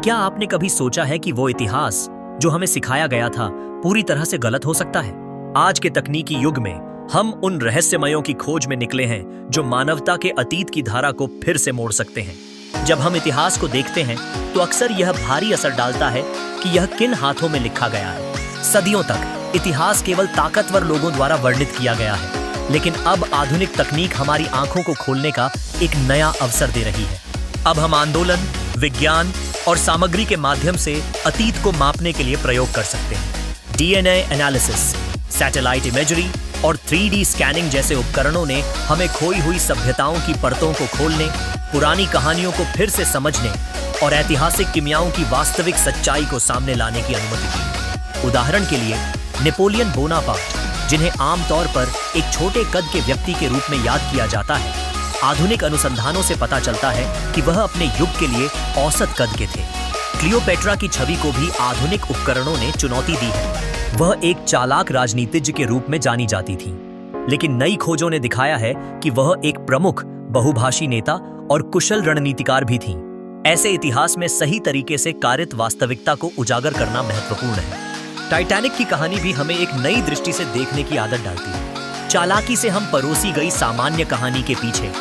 क्या आपने कभी सोचा है कि वो इतिहास जो हमें सिखाया गया था पूरी तरह से गलत हो सकता है? आज के तकनीकी युग में हम उन रहस्यमयों की खोज में निकले हैं जो मानवता के अतीत की धारा को फिर से मोड़ सकते हैं। जब हम इतिहास को देखते हैं तो अक्सर यह भारी असर डालता है कि यह किन हाथों में लिखा गया है। सदियों तक इतिहास केवल ताकतवर लोगों द्वारा वर्णित किया गया है, लेकिन अब आधुनिक तकनीक हमारी आंखों को खोलने का एक नया अवसर दे रही है। अब हम आंदोलन, विज्ञान और सामग्री के माध्यम से अतीत को मापने के लिए प्रयोग कर सकते हैं। डीएनए एनालिसिस, सैटेलाइट इमेजरी और 3D स्कैनिंग जैसे उपकरणों ने हमें खोई हुई सभ्यताओं की परतों को खोलने, पुरानी कहानियों को फिर से समझने और ऐतिहासिक किमियाओं की वास्तविक सच्चाई को सामने लाने की अनुमति दी। उदाहरण के लिए नेपोलियन बोनापार्ट, जिन्हें आमतौर पर एक छोटे कद के व्यक्ति के रूप में याद किया जाता है, आधुनिक अनुसंधानों से पता चलता है कि वह अपने युग के लिए औसत कद के थे। क्लियोपेट्रा की छवि को भी आधुनिक उपकरणों ने चुनौती दी है। वह एक चालाक राजनीतिज्ञ के रूप में जानी जाती थी, लेकिन नई खोजों ने दिखाया है कि वह एक प्रमुख बहुभाषी नेता और कुशल रणनीतिकार भी थीं। ऐसे इतिहास में सही तरीके से कारित वास्तविकता को उजागर करना महत्वपूर्ण है। टाइटैनिक की कहानी भी हमें एक नई दृष्टि से देखने की आदत डालती है। चालाकी से हम परोसी गई सामान्य कहानी के पीछे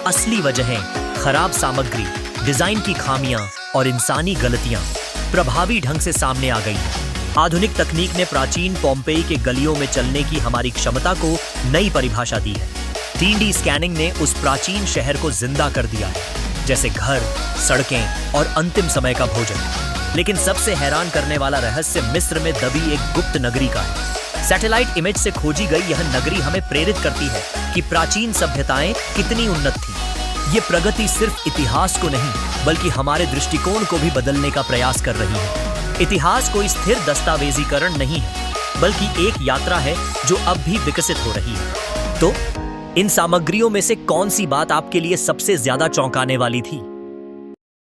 असली वजहें, खराब सामग्री, डिजाइन की खामियां और इंसानी गलतियां प्रभावी ढंग से सामने आ गई हैं। आधुनिक तकनीक ने प्राचीन पोम्पेई के गलियों में चलने की हमारी क्षमता को नई परिभाषा दी है। 3D स्कैनिंग ने उस प्राचीन शहर को जिंदा कर दिया है, जैसे घर, सड़कें और अंतिम समय का भोजन। लेकिन सबसे हैरान करने वाला रहस्य मिस्र में दबी एक गुप्त नगरी का है। सैटेलाइट इमेज से खोजी गई यह नगरी हमें प्रेरित करती है कि प्राचीन सभ्यताएं कितनी उन्नत थीं। ये प्रगति सिर्फ इतिहास को नहीं, बल्कि हमारे दृष्टिकोण को भी बदलने का प्रयास कर रही है। इतिहास कोई स्थिर दस्तावेजीकरण नहीं है, बल्कि एक यात्रा है जो अब भी विकसित हो रही है। तो इन सामग्रियों में से कौन सी बात आपके लिए सबसे ज्यादा चौंकाने वाली थी?